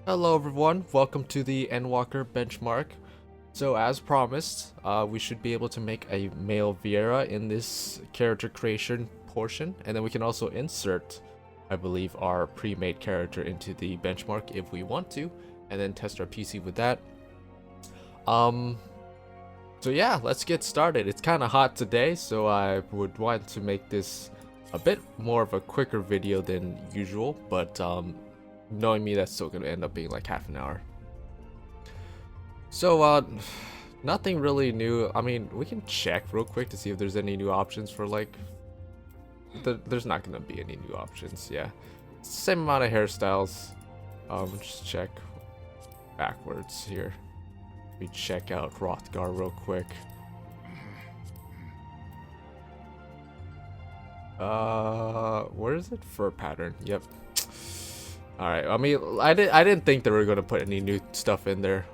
Hello everyone, welcome to the Endwalker Benchmark. So as promised, we should be able to make a male Viera in this character creation portion, and then we can also insert, I believe, our pre-made character into the benchmark if we want to, and then test our PC with that. So yeah, let's get started. It's kind of hot today, so I would want to make this a bit more of a quicker video than usual, but knowing me, that's still gonna end up being like half an hour. So nothing really new. I mean, we can check real quick to see if there's any new options for like there's not gonna be any new options. Yeah, it's the same amount of hairstyles. Just check backwards here. We check out Rothgar real quick. Where is it? Fur pattern. Yep. Alright, I mean, I didn't think they were going to put any new stuff in there.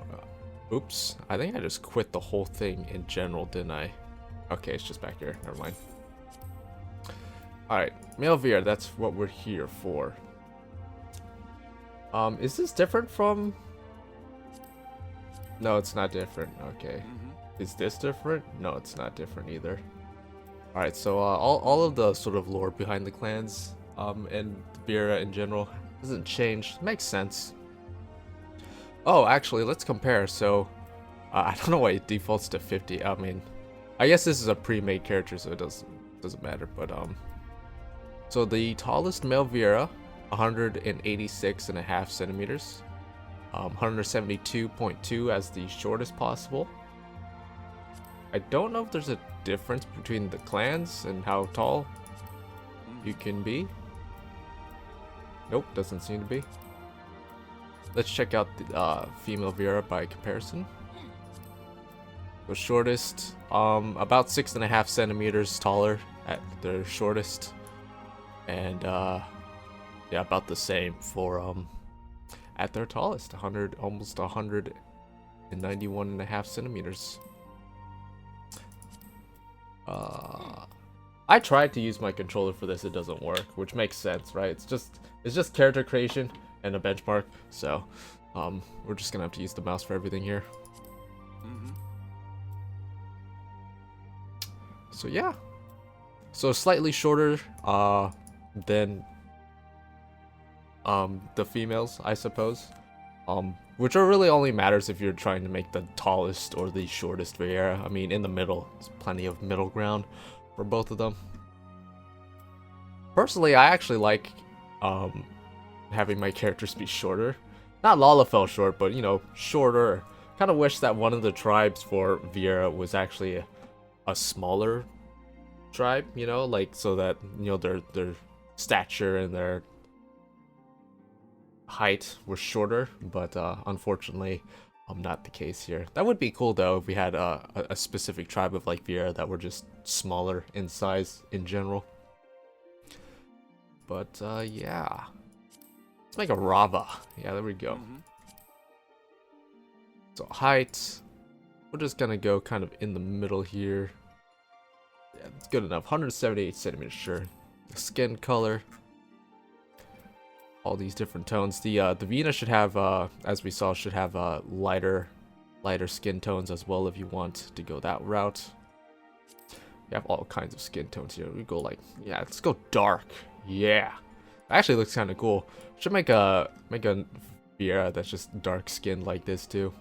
Oops, I think I just quit the whole thing in general, didn't I? Okay, it's just back here. Never mind. Alright, male Viera, that's what we're here for. Is this different from... No, it's not different. Okay. Is this different? No, it's not different either. Alright, so all of the sort of lore behind the clans and Viera in general hasn't changed. Makes sense. Oh, actually, let's compare. So, I don't know why it defaults to 50. I mean, I guess this is a pre-made character, so it doesn't matter. But so the tallest male Viera, 186.5 centimeters. 172.2 as the shortest possible. I don't know if there's a difference between the clans and how tall you can be. Nope, doesn't seem to be. Let's check out the female Viera by comparison. The shortest, about 6.5 centimeters taller at their shortest, and yeah, about the same for at their tallest, almost 191.5 centimeters. I tried to use my controller for this, it doesn't work, which makes sense, right? It's just character creation and a benchmark, so we're just gonna have to use the mouse for everything here. So yeah, so slightly shorter than the females, I suppose, which really only matters if you're trying to make the tallest or the shortest Viera. I mean, in the middle, there's plenty of middle ground for both of them. Personally, I actually like having my characters be shorter. Not Lalafell short, but you know, shorter. Kind of wish that one of the tribes for Viera was actually a smaller tribe, you know, like so that, you know, their stature and their height were shorter, but unfortunately not the case here. That would be cool though if we had a specific tribe of like Viera that were just smaller in size in general. But yeah, let's make a Rava. Yeah, there we go. So height, we're just gonna go kind of in the middle here. Yeah, it's good enough. 178 centimeters, sure. The skin color, all these different tones. The Vina should have, as we saw, should have lighter skin tones as well if you want to go that route. You have all kinds of skin tones here. We go like, yeah, let's go dark. Yeah, actually looks kind of cool. Should make a Viera that's just dark skinned like this too.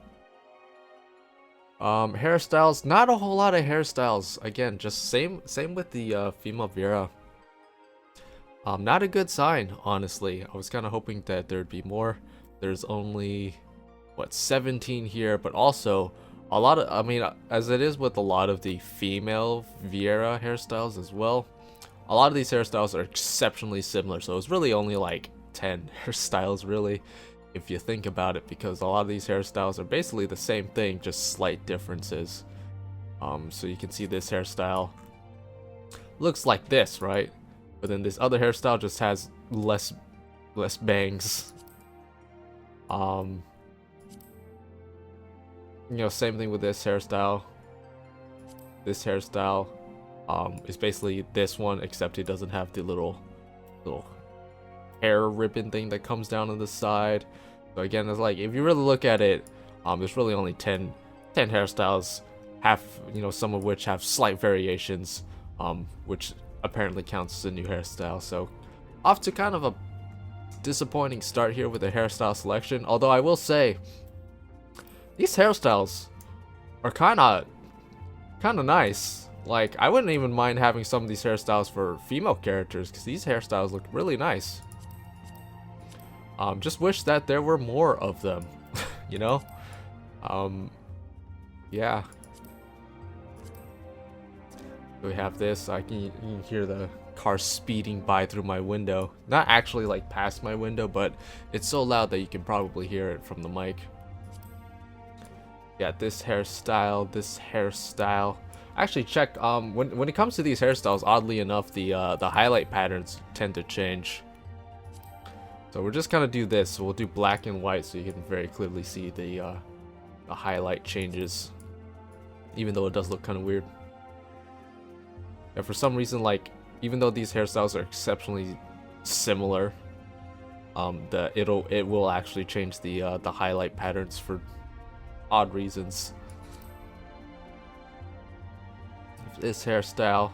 Hairstyles, not a whole lot of hairstyles. Again, just same with the female Viera. Not a good sign, honestly. I was kind of hoping that there'd be more. There's only, what, 17 here, but also a lot of, I mean, as it is with a lot of the female Viera hairstyles as well, a lot of these hairstyles are exceptionally similar, so it's really only like 10 hairstyles, really, if you think about it, because a lot of these hairstyles are basically the same thing, just slight differences. So you can see this hairstyle looks like this, right? But then this other hairstyle just has less bangs. You know, same thing with this hairstyle. This hairstyle is basically this one, except it doesn't have the little hair ribbon thing that comes down on the side. So again, it's like if you really look at it, there's really only 10 hairstyles, half, you know, some of which have slight variations, which apparently counts as a new hairstyle. So off to kind of a disappointing start here with the hairstyle selection. Although I will say, these hairstyles are kind of nice. Like, I wouldn't even mind having some of these hairstyles for female characters, because these hairstyles look really nice. Just wish that there were more of them, you know? Yeah. We have this. You can hear the car speeding by through my window. Not actually like past my window, but it's so loud that you can probably hear it from the mic. Yeah, this hairstyle. Actually, check. When it comes to these hairstyles, oddly enough, the highlight patterns tend to change. So we're just gonna do this. So we'll do black and white, so you can very clearly see the highlight changes, even though it does look kind of weird. And for some reason, like, even though these hairstyles are exceptionally similar, it will actually change the highlight patterns for odd reasons. This hairstyle,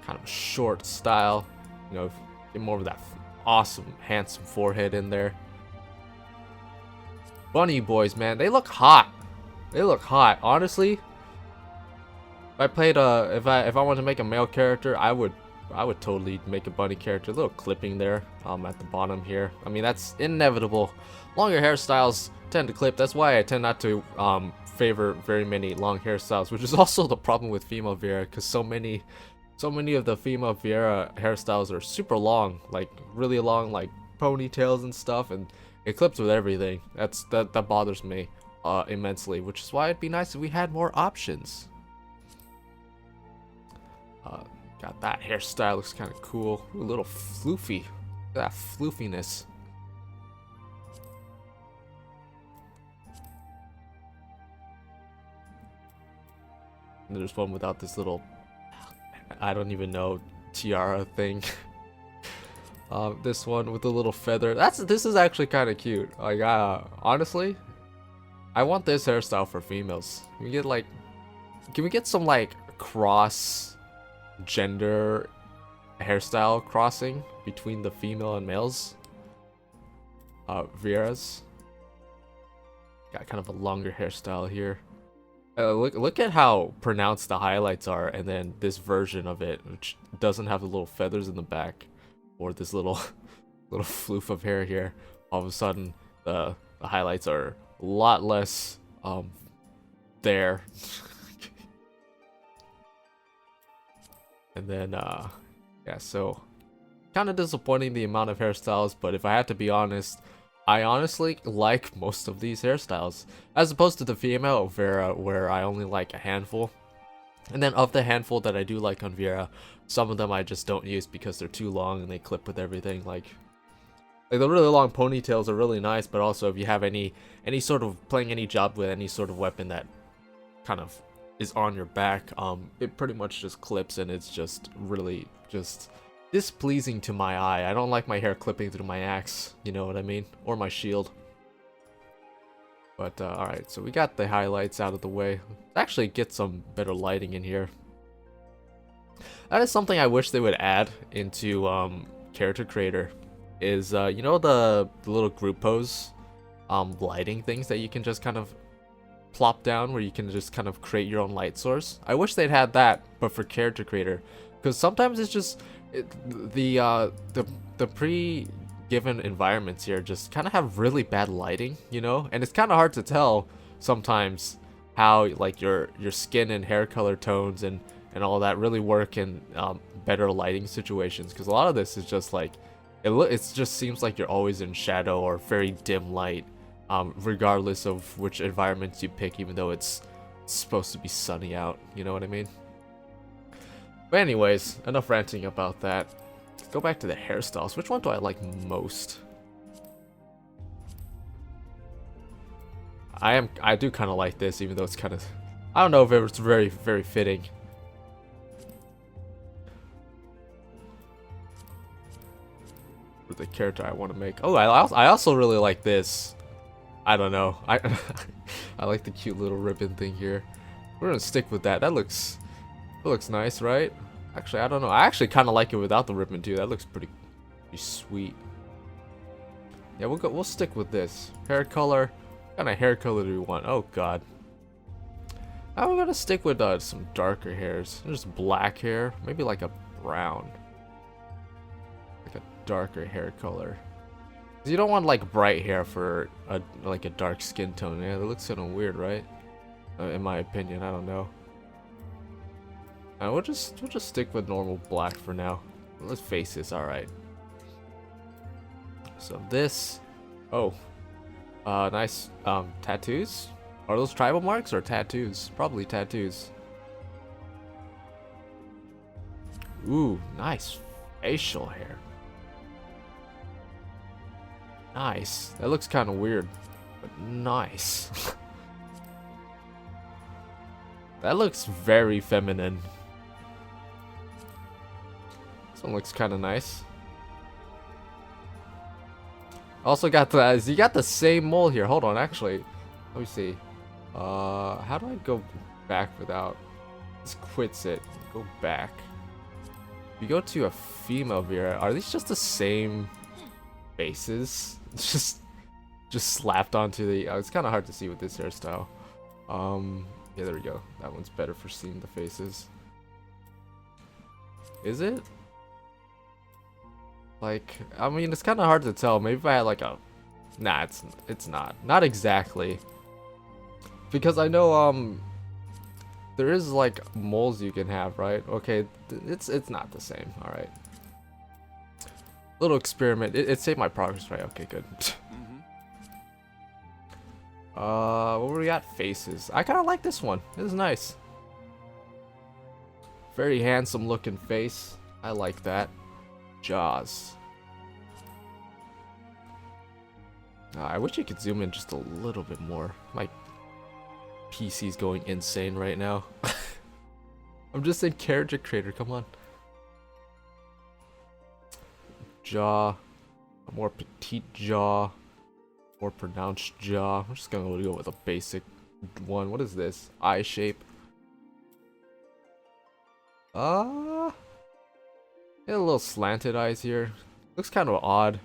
kind of short style, you know, get more of that awesome, handsome forehead in there. Bunny boys, man, they look hot. They look hot. Honestly, if I played if I wanted to make a male character, I would totally make a bunny character. A little clipping there, at the bottom here. I mean, that's inevitable. Longer hairstyles tend to clip. That's why I tend not to favor very many long hairstyles, which is also the problem with female Viera, because so many of the female Viera hairstyles are super long, like really long, like ponytails and stuff, and it clips with everything. That bothers me immensely, which is why it'd be nice if we had more options. Got that hairstyle, looks kind of cool. Ooh, a little floofy. Look at that floofiness. And there's one without this little, I don't even know, tiara thing. This one with the little feather. This is actually kind of cute. Like, honestly, I want this hairstyle for females. Can we get some like cross gender hairstyle crossing between the female and males? Viera's got kind of a longer hairstyle here. Look at how pronounced the highlights are, and then this version of it, which doesn't have the little feathers in the back, or this little floof of hair here. All of a sudden, the highlights are a lot less there. And then yeah, so kind of disappointing, the amount of hairstyles, but if I had to be honest, I honestly like most of these hairstyles, as opposed to the female Viera, where I only like a handful. And then of the handful that I do like on Viera, some of them I just don't use because they're too long and they clip with everything. Like the really long ponytails are really nice, but also if you have any sort of playing any job with any sort of weapon that kind of is on your back, it pretty much just clips, and it's just really just displeasing to my eye. I don't like my hair clipping through my axe, you know what I mean, or my shield. But alright, so we got the highlights out of the way. Let's actually get some better lighting in here. That is something I wish they would add into Character Creator, is you know, the little group pose lighting things that you can just kind of plop down, where you can just kind of create your own light source. I wish they'd had that, but for Character Creator, because sometimes it's just the pre-given environments here just kind of have really bad lighting, you know, and it's kind of hard to tell sometimes how like your skin and hair color tones and all that really work in better lighting situations, because a lot of this is just like it just seems like you're always in shadow or very dim light. Regardless of which environments you pick, even though it's supposed to be sunny out, you know what I mean? But anyways, enough ranting about that. Let's go back to the hairstyles. Which one do I like most? I do kind of like this, even though it's kind of, I don't know if it was very, very fitting. for the character I want to make. Oh, I also really like this. I don't know. I like the cute little ribbon thing here. We're gonna stick with that. That looks nice, right? Actually, I don't know. I actually kind of like it without the ribbon too. That looks pretty sweet. Yeah, we'll stick with this hair color. What kind of hair color do we want? Oh God. We're gonna stick with some darker hairs. Just black hair, maybe like a brown, like a darker hair color. You don't want like bright hair for like a dark skin tone. Yeah, that looks kind of weird, right? In my opinion, I don't know. We'll just stick with normal black for now. Let's face this. All right. So this, nice tattoos. Are those tribal marks or tattoos? Probably tattoos. Ooh, nice facial hair. Nice. That looks kind of weird, but nice. That looks very feminine. This one looks kind of nice. Also got you got the same mole here. Hold on, actually, let me see. How do I go back without? This quits it. Go back. If you go to a female Viera, are these just the same faces? It's just slapped onto the. It's kind of hard to see with this hairstyle. Yeah, there we go. That one's better for seeing the faces. Is it? Like, I mean, it's kind of hard to tell. Maybe if I had like a. Nah, it's not. Not exactly. Because I know there is like moles you can have, right? Okay, it's not the same. All right. Little experiment. It saved my progress, right? Okay, good. What we got? Faces. I kind of like this one. This is nice. Very handsome looking face. I like that. Jaws. I wish you could zoom in just a little bit more. My PC's going insane right now. I'm just in character creator, come on. Jaw. A more petite jaw. More pronounced jaw. I'm just gonna go with a basic one. What is this? Eye shape. Yeah, a little slanted eyes here. Looks kind of odd.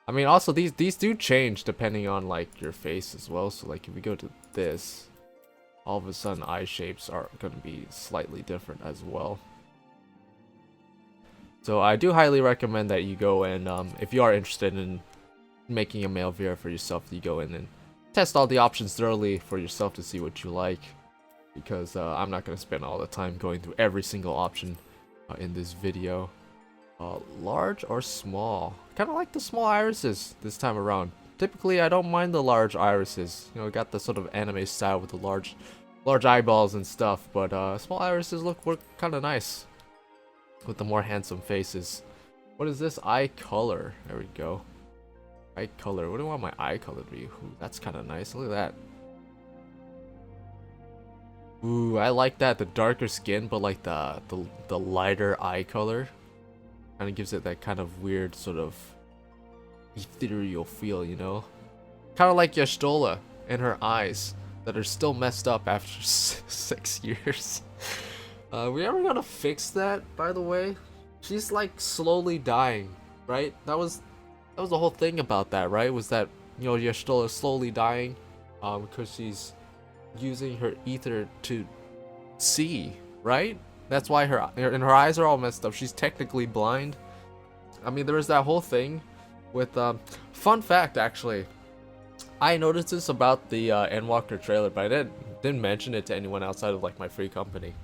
I mean, also these do change depending on like your face as well. So like if we go to this, all of a sudden eye shapes are going to be slightly different as well. So I do highly recommend that you go and if you are interested in making a male Viera for yourself, you go in and test all the options thoroughly for yourself to see what you like. Because I'm not going to spend all the time going through every single option in this video. Large or small? Kind of like the small irises this time around. Typically, I don't mind the large irises. You know, got the sort of anime style with the large eyeballs and stuff. But small irises work kind of nice with the more handsome faces. What is this? Eye color. There we go. Eye color. What do I want my eye color to be? Ooh, that's kind of nice. Look at that. Ooh, I like that. The darker skin, but like the lighter eye color. Kind of gives it that kind of weird sort of ethereal feel, you know? Kind of like Y'shtola and her eyes that are still messed up after 6 years. We ever gonna fix that, by the way? She's like slowly dying, right? That was the whole thing about that, right? Was that, you know, Y'shtola is slowly dying because she's using her ether to see, right? That's why her eyes are all messed up. She's technically blind. I mean, there was that whole thing with fun fact, actually, I noticed this about the Endwalker trailer, but I didn't mention it to anyone outside of like my free company.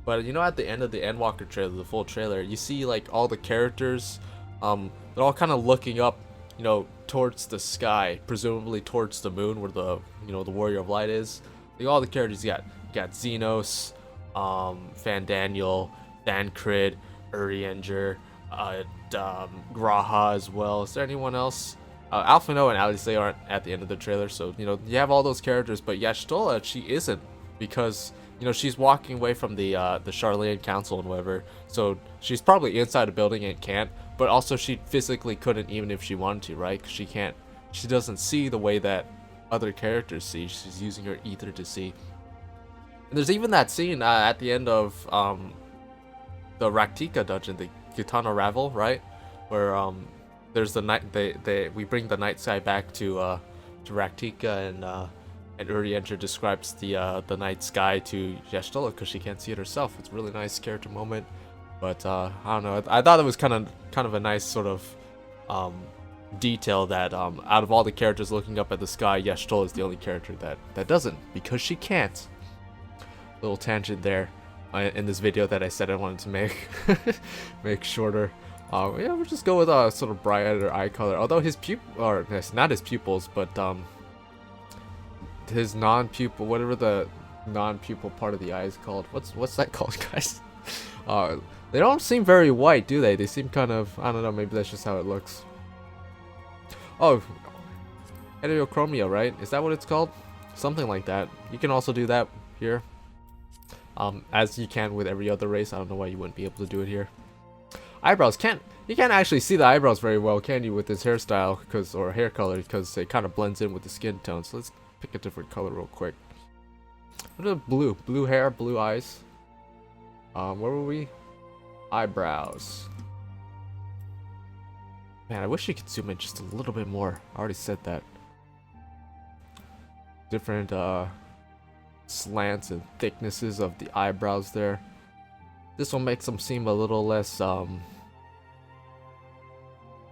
But you know, at the end of the Endwalker trailer, the full trailer, you see like all the characters, they're all kind of looking up, you know, towards the sky, presumably towards the moon where the, you know, the Warrior of Light is. Like all the characters you got Xenos, Fandaniel, Thancred, Urianger, Graha as well. Is there anyone else? Alphino and Alice aren't at the end of the trailer, so you know you have all those characters, but Y'shtola, she isn't, because you know she's walking away from the Charlene Council and whatever, so she's probably inside a building and can't. but also she physically couldn't even if she wanted to, right? 'Cause she doesn't see the way that other characters see. She's using her ether to see. And there's even that scene at the end of the Raktika dungeon, the Gitana Ravel, right? Where there's the night we bring the night sky back to Raktika, and Urienter describes the night sky to Yashtola because she can't see it herself. It's a really nice character moment. But I don't know. I thought it was kind of a nice sort of detail that out of all the characters looking up at the sky, Yashtola is the only character that doesn't, because she can't. Little tangent there in this video that I said I wanted to make shorter. Yeah, we'll just go with a sort of brighter eye color. Although his not his pupils, but his non-pupil, whatever the non-pupil part of the eye is called. What's that called, guys? They don't seem very white, do they? They seem kind of, I don't know, maybe that's just how it looks. Oh, heterochromia, right? Is that what it's called? Something like that. You can also do that here. As you can with every other race. I don't know why you wouldn't be able to do it here. Eyebrows, you can't actually see the eyebrows very well, can you, with this hairstyle, or hair color, because it kind of blends in with the skin tone. So let's pick a different color real quick. What is blue hair, blue eyes. Where were we? Eyebrows. Man, I wish you could zoom in just a little bit more. I already said that. Different slants and thicknesses of the eyebrows there. This one makes them seem a little less I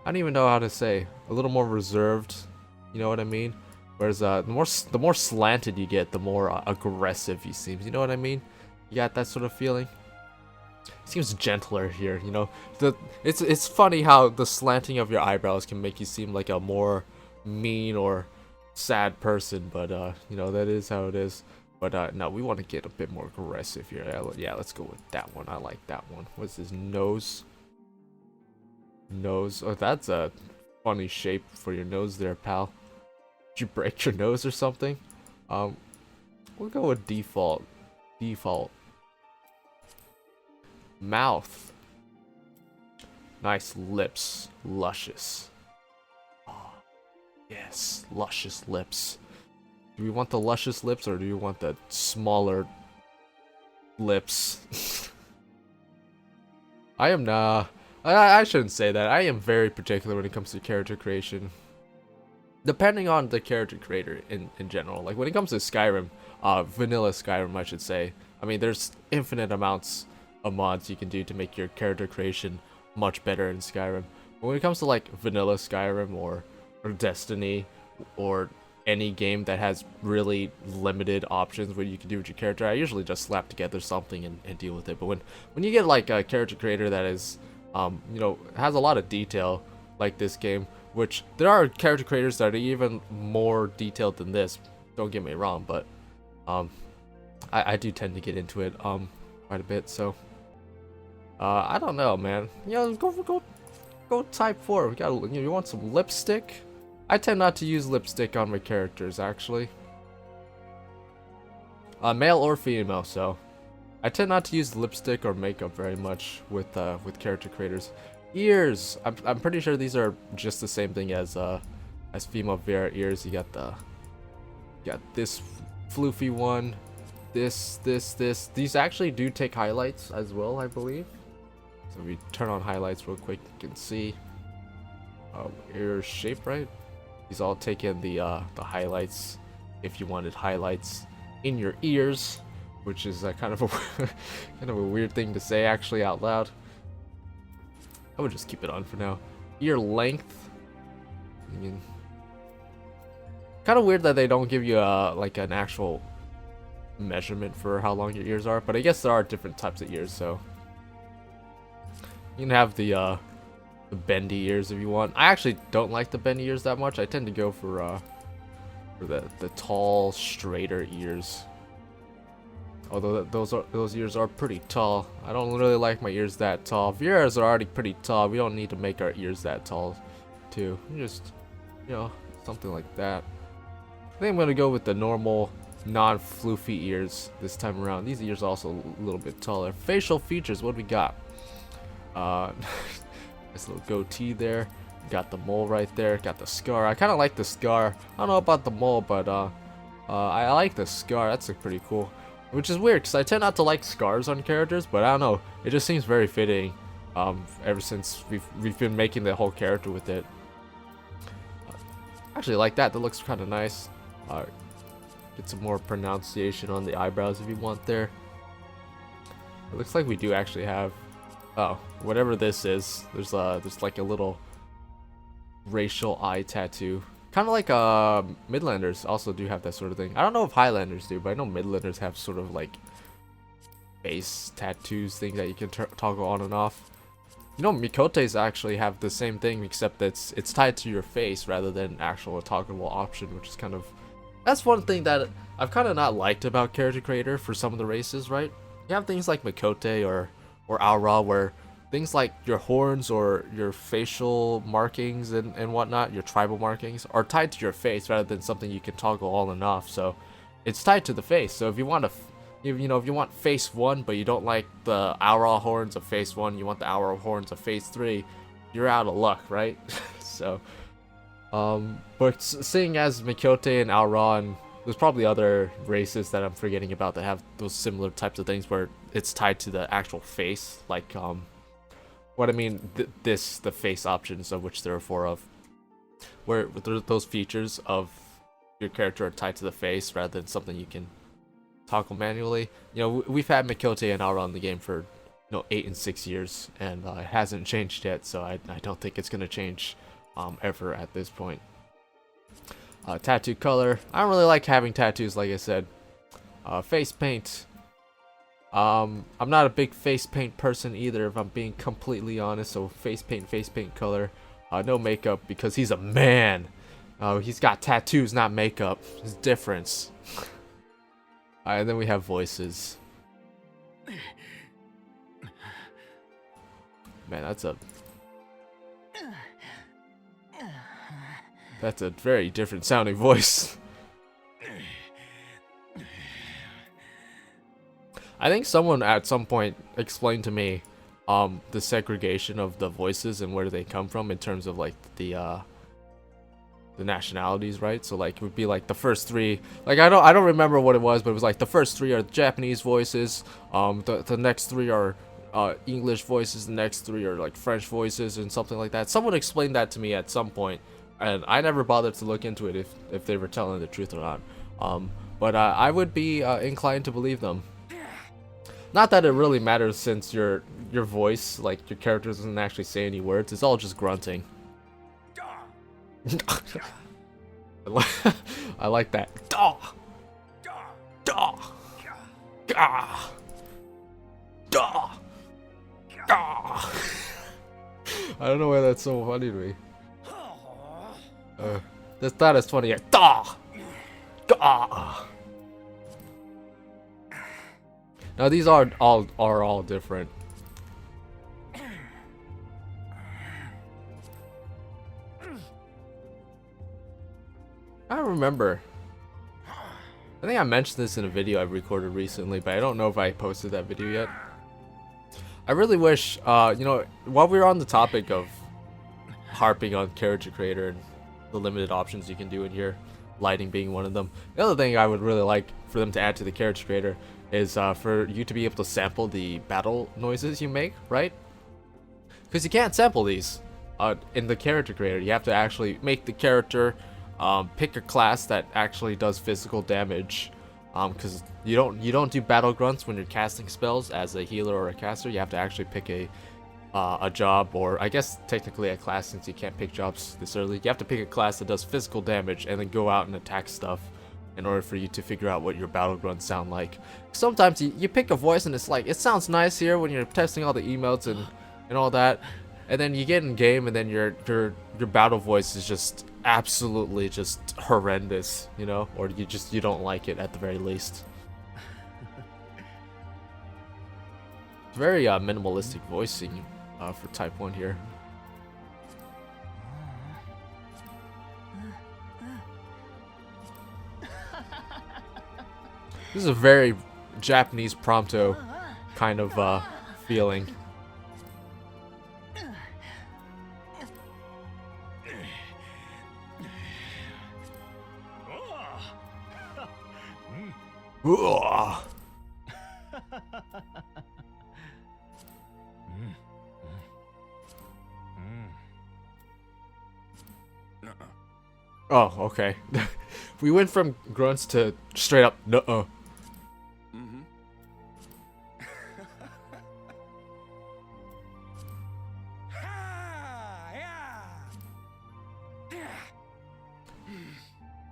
don't even know how to say, a little more reserved, you know what I mean? Whereas the more slanted you get, the more aggressive he seems, you know what I mean? You got that sort of feeling? Seems gentler here, you know. It's funny how the slanting of your eyebrows can make you seem like a more mean or sad person, but you know, that is how it is. But no, we want to get a bit more aggressive here. Yeah, let's go with that one. I like that one. What's his nose? Nose. Oh, that's a funny shape for your nose there, pal. Did you break your nose or something? We'll go with default. Default. Mouth. Nice lips. Luscious. Oh, yes, luscious lips. Do we want the luscious lips or do you want the smaller lips? I shouldn't say that. I am very particular when it comes to character creation. Depending on the character creator in general. Like when it comes to Skyrim, vanilla Skyrim I should say. I mean, there's infinite amounts of mods you can do to make your character creation much better in Skyrim. But when it comes to like vanilla Skyrim or Destiny or any game that has really limited options what you can do with your character, I usually just slap together something and deal with it. But when you get like a character creator that is you know, has a lot of detail like this game, which there are character creators that are even more detailed than this, don't get me wrong, but I do tend to get into it quite a bit. So I don't know, man. You know, go type 4. We got, you know, you want some lipstick? I tend not to use lipstick on my characters, actually. Male or female, so I tend not to use lipstick or makeup very much with character creators. Ears. I'm pretty sure these are just the same thing as female Viera ears. You got this floofy one. This. These actually do take highlights as well, I believe. So if we turn on highlights real quick, you can see ear shape, right? These all take in the highlights if you wanted highlights in your ears, which is kind of a weird thing to say actually out loud. I would just keep it on for now. Ear length. I mean, kind of weird that they don't give you like an actual measurement for how long your ears are, but I guess there are different types of ears, so you can have the bendy ears if you want. I actually don't like the bendy ears that much. I tend to go for the tall, straighter ears. Although those ears are pretty tall. I don't really like my ears that tall. Viera's are already pretty tall. We don't need to make our ears that tall, too. Just, you know, something like that. I think I'm gonna go with the normal, non-floofy ears this time around. These ears are also a little bit taller. Facial features. What do we got? Nice little goatee there. Got the mole right there. Got the scar. I kind of like the scar. I don't know about the mole, but I like the scar. That's pretty cool. Which is weird, because I tend not to like scars on characters, but I don't know. It just seems very fitting ever since we've been making the whole character with it. Actually, like that. That looks kind of nice. Get some more pronunciation on the eyebrows if you want there. It looks like we do actually have... Oh, whatever this is. There's like a little racial eye tattoo. Kind of like Midlanders also do have that sort of thing. I don't know if Highlanders do, but I know Midlanders have sort of like face tattoos, things that you can toggle on and off. You know, Mikotes actually have the same thing, except that it's tied to your face rather than actual toggleable option, which is kind of... That's one thing that I've kind of not liked about Character Creator for some of the races, right? You have things like Mikote or Aura where things like your horns or your facial markings and whatnot, your tribal markings, are tied to your face rather than something you can toggle on and off. So it's tied to the face. So if you want to, if you want face 1 but you don't like the Aura horns of face 1, you want the Aura horns of face 3, you're out of luck, right? So, but seeing as Mikote and Aura, and there's probably other races that I'm forgetting about that have those similar types of things where it's tied to the actual face, like what I mean, the face options, of which there are 4 of, where those features of your character are tied to the face rather than something you can toggle manually. You know, we've had Mikote and Aura in the game for 8 and 6 years, and it hasn't changed yet, so I don't think it's gonna change ever at this point. Tattoo color. I don't really like having tattoos, like I said. Face paint. I'm not a big face paint person either, if I'm being completely honest. So face paint color. No makeup, because he's a man. He's got tattoos, not makeup. There's a difference. And then we have voices. Man, that's a very different sounding voice. I think someone at some point explained to me the segregation of the voices and where they come from in terms of like the nationalities, right? So like it would be like the first 3, like I don't remember what it was, but it was like the first 3 are Japanese voices, the next 3 are English voices, the next 3 are like French voices and something like that. Someone explained that to me at some point, and I never bothered to look into it if they were telling the truth or not. But I would be inclined to believe them. Not that it really matters, since your voice, like your character, doesn't actually say any words. It's all just grunting. I like that. Daw. Daw. Daw. Daw. Daw. I don't know why that's so funny to me. That's not as funny as Daw. Daw. Now these are all different. I don't remember. I think I mentioned this in a video I recorded recently, but I don't know if I posted that video yet. I really wish, while we were on the topic of harping on Character Creator and the limited options you can do in here, lighting being one of them, the other thing I would really like for them to add to the Character Creator is for you to be able to sample the battle noises you make, right? Because you can't sample these in the Character Creator. You have to actually make the character pick a class that actually does physical damage, because you don't do battle grunts when you're casting spells as a healer or a caster. You have to actually pick a job, or I guess technically a class, since you can't pick jobs this early. You have to pick a class that does physical damage and then go out and attack stuff in order for you to figure out what your battle grunts sound like. Sometimes you pick a voice and it's like, it sounds nice here when you're testing all the emotes and all that, and then you get in game and then your battle voice is just absolutely just horrendous, or you don't like it at the very least. It's very minimalistic voicing for type 1 here. This is a very Japanese prompto kind of feeling. Ugh. Oh, okay. We went from grunts to straight up nuh-uh.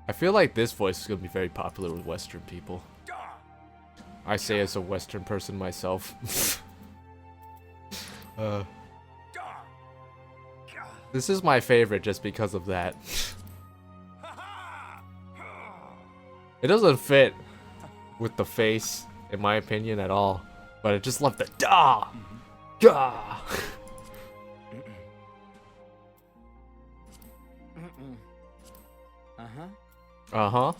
I feel like this voice is going to be very popular with Western people. I say as a Western person myself. This is my favorite just because of that. It doesn't fit with the face, in my opinion, at all. But I just love the da! Gah! Uh-huh.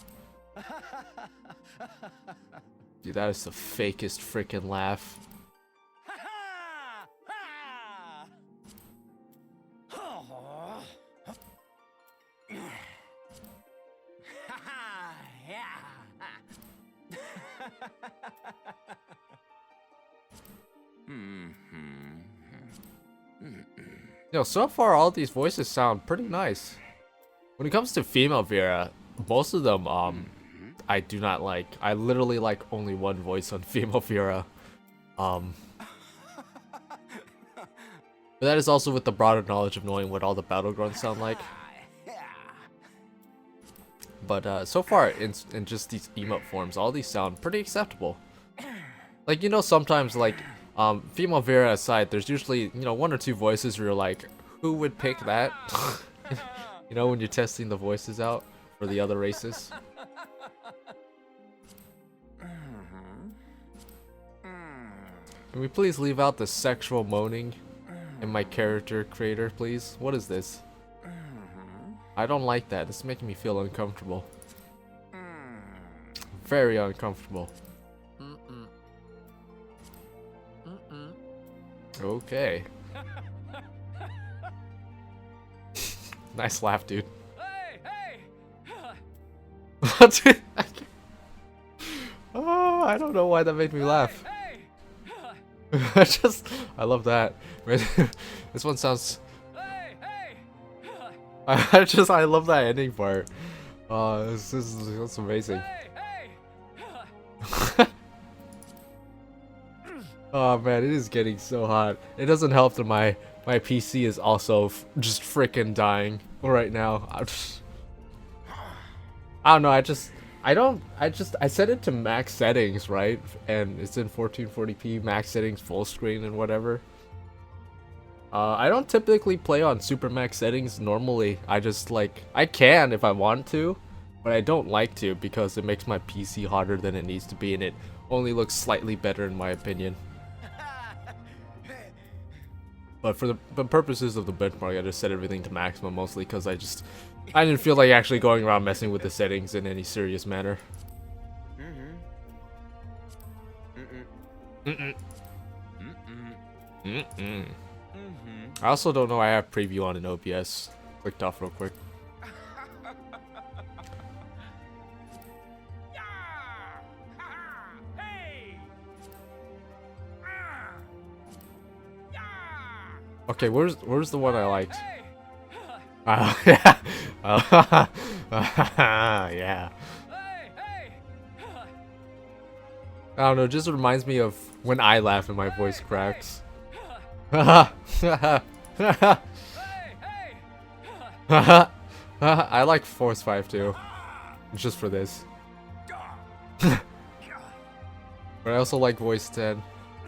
Dude, that is the fakest freaking laugh. Yo, so far all these voices sound pretty nice. When it comes to female Viera, most of them I do not like. I literally like only one voice on female Viera. But that is also with the broader knowledge of knowing what all the battlegrounds sound like. But so far in just these emote forms, all these sound pretty acceptable. Like, you know, sometimes like female Viera aside, there's usually, you know, one or two voices where you're like, who would pick that? You know, when you're testing the voices out for the other races. Can we please leave out the sexual moaning in my character creator, please? What is this? I don't like that. It's making me feel uncomfortable. Very uncomfortable. Okay. Nice laugh, dude. Dude, oh, I don't know why that made me laugh. I love that. This one sounds. I love that ending part. That's amazing. Oh man, it is getting so hot. It doesn't help that my PC is also just freaking dying right now. I don't know. I set it to max settings, right? And it's in 1440p max settings, full screen and whatever. I don't typically play on super max settings normally. I just like, I can if I want to, but I don't like to because it makes my PC hotter than it needs to be and it only looks slightly better in my opinion. But for the purposes of the benchmark, I just set everything to maximum mostly because I didn't feel like actually going around messing with the settings in any serious manner. I also don't know I have preview on in OBS. Clicked off real quick. Okay, where's the one I liked? Yeah. Yeah. I don't know, it just reminds me of when I laugh and my voice cracks. I like Force 5 too. Just for this. But I also like voice 10.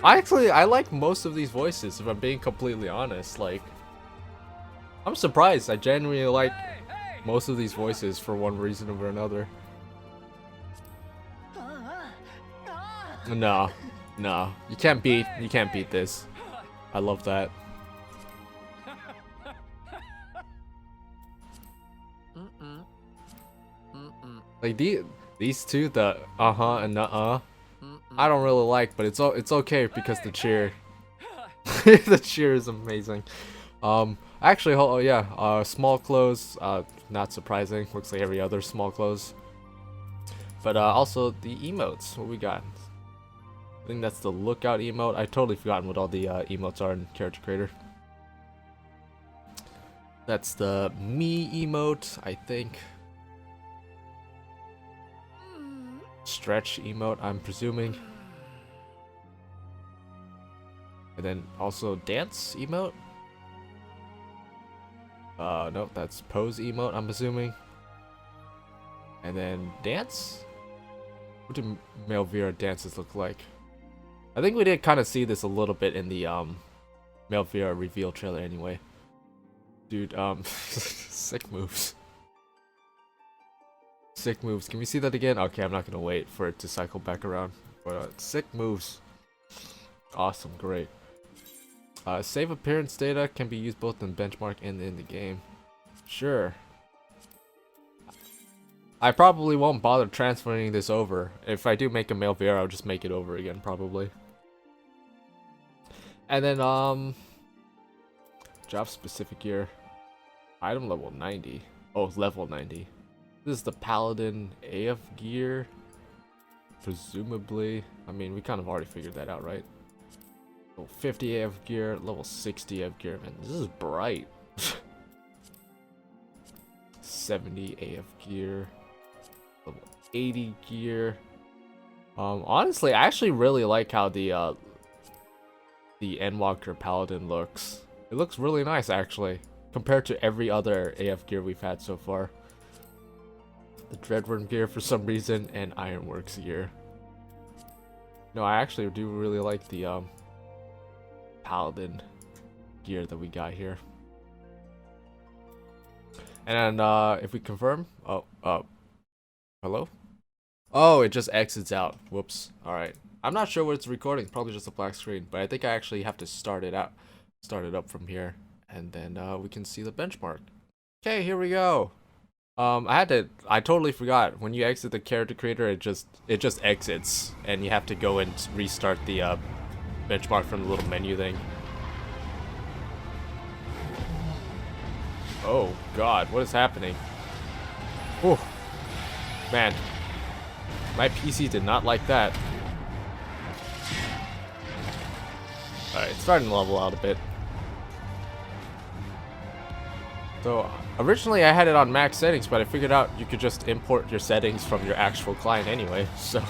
I like most of these voices, if I'm being completely honest. Like, I'm surprised. I genuinely like most of these voices for one reason or another. No, you can't beat this. I love that. Like these two, the and the I don't really like, but it's okay because the cheer. The cheer is amazing. Actually, oh yeah, small clothes, not surprising. Looks like every other small clothes. But also the emotes. What we got? I think that's the lookout emote. I totally forgotten what all the emotes are in Character Creator. That's the me emote, I think. Stretch emote, I'm presuming. And then also dance emote. No, that's pose emote, I'm assuming. And then dance? What do male Viera dances look like? I think we did kind of see this a little bit in the male Viera reveal trailer anyway. Dude, sick moves. Sick moves. Can we see that again? Okay, I'm not gonna wait for it to cycle back around. But sick moves. Awesome, great. Save appearance data can be used both in benchmark and in the game. Sure. I probably won't bother transferring this over. If I do make a male Viera, I'll just make it over again, probably. And then, job specific gear. Item level 90. Oh, level 90. This is the Paladin AF gear. Presumably. I mean, we kind of already figured that out, right? Level 50 AF gear, level 60 AF gear. Man, this is bright. 70 AF gear. Level 80 gear. Honestly, I actually really like how the Endwalker Paladin looks. It looks really nice, actually, compared to every other AF gear we've had so far. The Dreadworm gear for some reason, and Ironworks gear. No, I actually do really like the Paladin gear that we got here. And if we confirm, hello? Oh, it just exits out. Whoops. All right. I'm not sure what it's recording. Probably just a black screen, but I think I actually have to start it up from here, and then we can see the benchmark. Okay, here we go. I totally forgot. When you exit the character creator, it just exits, and you have to go and restart the benchmark from the little menu thing. Oh God, what is happening? Oh, man, my PC did not like that. Alright, it's starting to level out a bit. So, originally I had it on max settings, but I figured out you could just import your settings from your actual client anyway, so...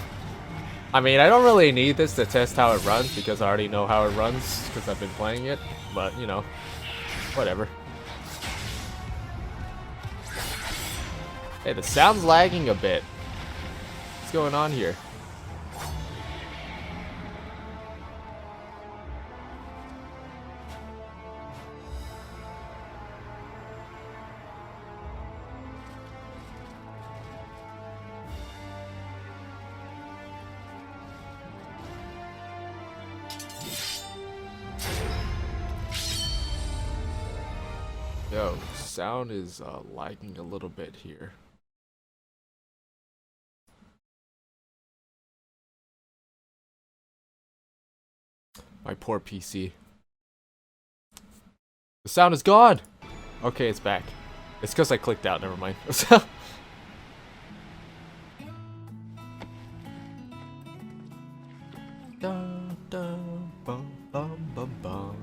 I mean, I don't really need this to test how it runs, because I already know how it runs, because I've been playing it, but, you know, whatever. Hey, the sound's lagging a bit. What's going on here? Yo, sound is lagging a little bit here. My poor PC. The sound is gone! Okay, it's back. It's because I clicked out, never mind. Dun, dun, bum, bum, bum, bum.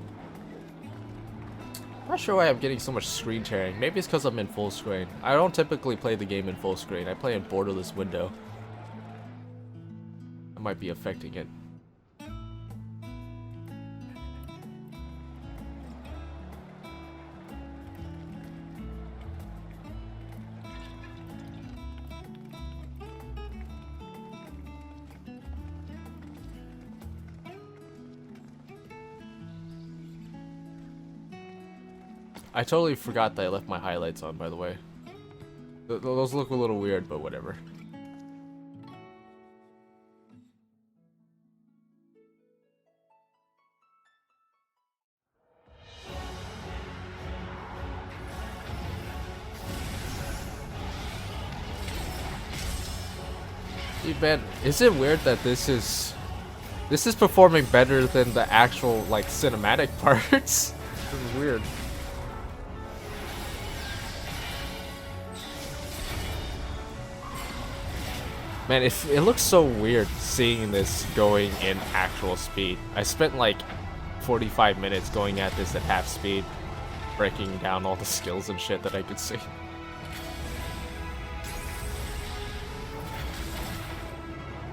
I'm not sure why I'm getting so much screen tearing. Maybe it's because I'm in full screen. I don't typically play the game in full screen. I play in borderless window. That might be affecting it. I totally forgot that I left my highlights on, by the way. Those look a little weird, but whatever. Dude, man, is it weird that this is performing better than the actual, like, cinematic parts? This is weird. Man, it looks so weird seeing this going in actual speed. I spent like 45 minutes going at this at half speed, breaking down all the skills and shit that I could see.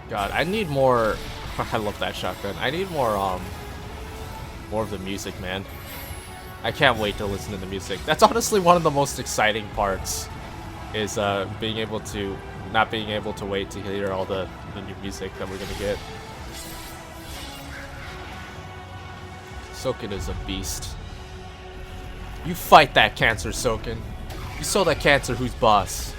God, I need more. I love that shotgun. I need more of the music, man. I can't wait to listen to the music. That's honestly one of the most exciting parts, is being able to not being able to wait to hear all the new music that we're gonna get. Soken is a beast. You fight that cancer, Soken. You saw that cancer who's boss.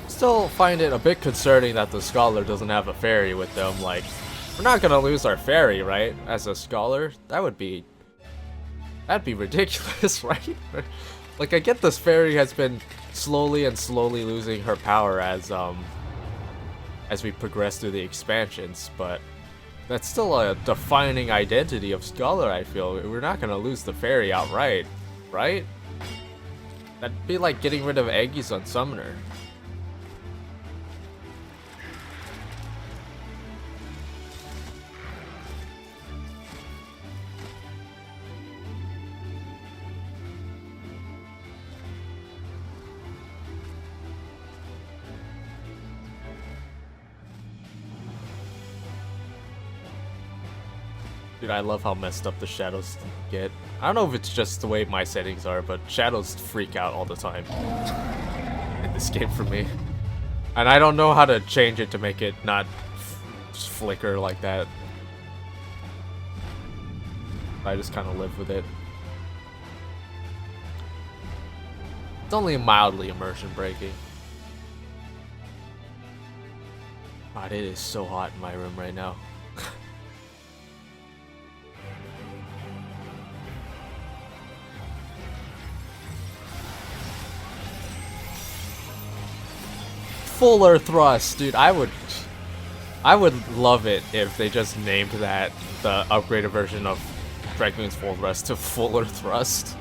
Still find it a bit concerning that the scholar doesn't have a Faerie with them. Like, we're not gonna lose our Faerie, right? As a scholar, that'd be ridiculous, right? Like, I get this Faerie has been slowly losing her power as we progress through the expansions, but that's still a defining identity of scholar. I feel we're not gonna lose the Faerie outright, right? That'd be like getting rid of Eggies on Summoner. Dude, I love how messed up the shadows get. I don't know if it's just the way my settings are, but shadows freak out all the time in this game for me. And I don't know how to change it to make it not just flicker like that. I just kind of live with it. It's only mildly immersion breaking. God, it is so hot in my room right now. Fuller thrust, dude. I would love it if they just named that the upgraded version of Dragoon's Full Thrust to Fuller Thrust.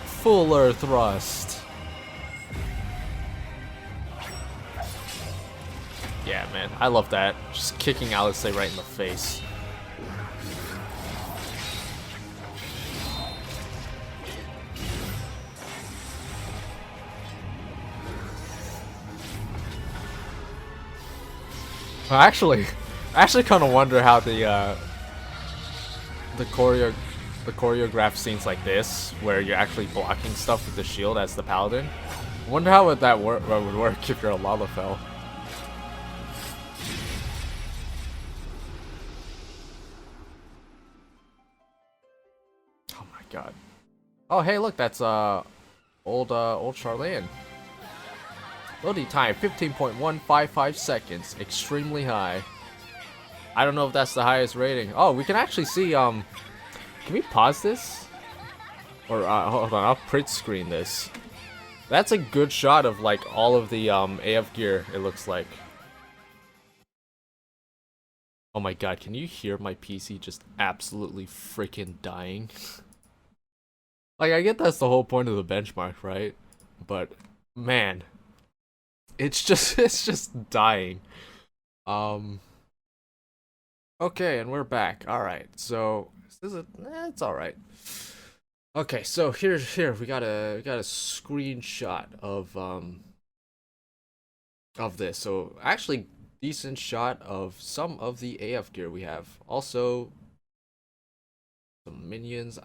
Fuller Thrust. Yeah, man, I love that. Just kicking Alice right in the face. I actually kind of wonder how the choreographed scenes like this, where you're actually blocking stuff with the shield as the paladin. I wonder how would work if you're a Lalafell. Oh my god. Oh hey, look, that's old Charlene. Loading time 15.155 seconds, extremely high. I don't know if that's the highest rating. Oh, we can actually see, can we pause this? Or, hold on, I'll print screen this. That's a good shot of, like, all of the, AF gear, it looks like. Oh my god, can you hear my PC just absolutely freaking dying? Like, I get that's the whole point of the benchmark, right? But, man. It's just dying. Okay, and we're back. Alright, so this is it's alright. Okay, so here we got a screenshot of this. So actually decent shot of some of the AF gear we have. Also some minions.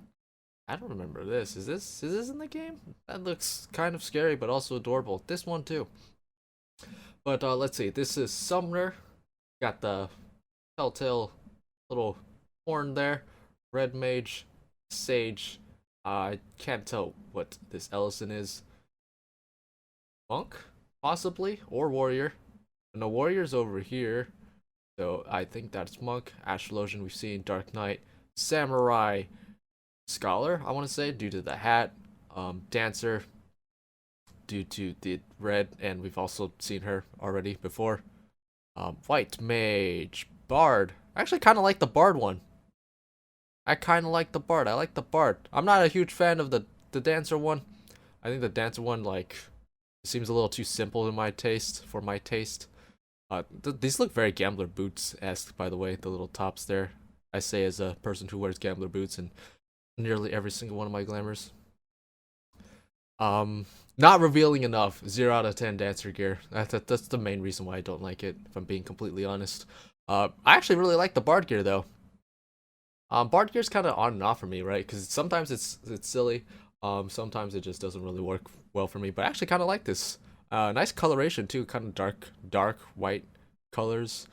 I don't remember this. Is this in the game? That looks kind of scary but also adorable. This one too. But let's see, this is Summoner. Got the telltale little horn there. Red Mage, Sage. I can't tell what this Ellison is. Monk, possibly, or Warrior. And the Warrior's over here. So I think that's Monk, Astrologian we've seen, Dark Knight, Samurai, Scholar, I want to say, due to the hat, Dancer, due to the red, and we've also seen her already before. White Mage, Bard. I actually kind of like the Bard one. I kind of like the Bard. I like the Bard. I'm not a huge fan of the Dancer one. I think the Dancer one, like, seems a little too simple in my taste, for my taste. These look very Gambler Boots-esque, by the way, the little tops there. I say as a person who wears Gambler Boots in nearly every single one of my glamours. Not revealing enough. 0 out of 10 Dancer gear. That's the main reason why I don't like it, if I'm being completely honest. I actually really like the Bard gear, though. Bard gear's kind of on and off for me, right? Because sometimes it's silly. Sometimes it just doesn't really work well for me. But I actually kind of like this. Nice coloration too, kind of dark white colors.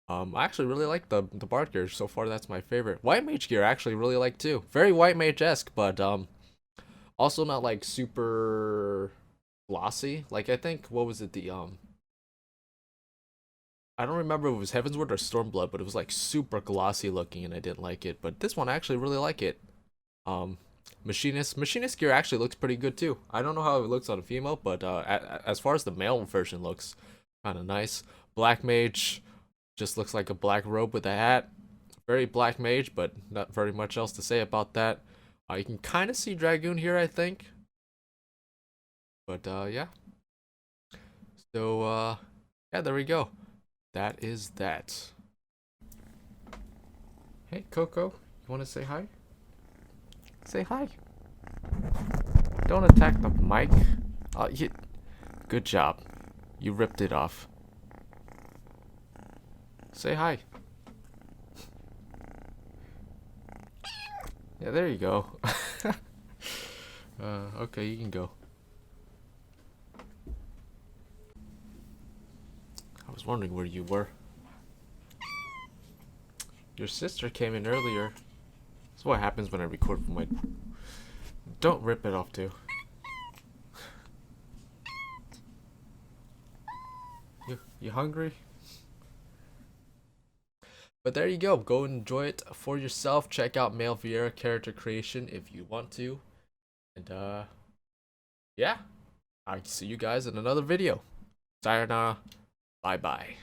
I actually really like the Bard gear so far. That's my favorite. White Mage gear I actually really like too. Very White Mage-esque, but also not like super glossy. Like I think what was it I don't remember if it was Heavensward or Stormblood, but it was like super glossy looking and I didn't like it. But this one I actually really like it. Machinist gear actually looks pretty good too. I don't know how it looks on a female, but as far as the male version looks, kind of nice. Black Mage just looks like a black robe with a hat. Very Black Mage, but not very much else to say about that. You can kind of see Dragoon here, I think. But yeah. So yeah, there we go. That is that. Hey, Coco, you want to say hi? Say hi. Don't attack the mic. Good job. You ripped it off. Say hi. Yeah, there you go. Okay, you can go. I was wondering where you were. Your sister came in earlier. That's what happens when I record from my... Don't rip it off too. You hungry? But there you go. Go and enjoy it for yourself. Check out male Viera character creation if you want to. And yeah. I'll see you guys in another video. Sayonara. Bye bye.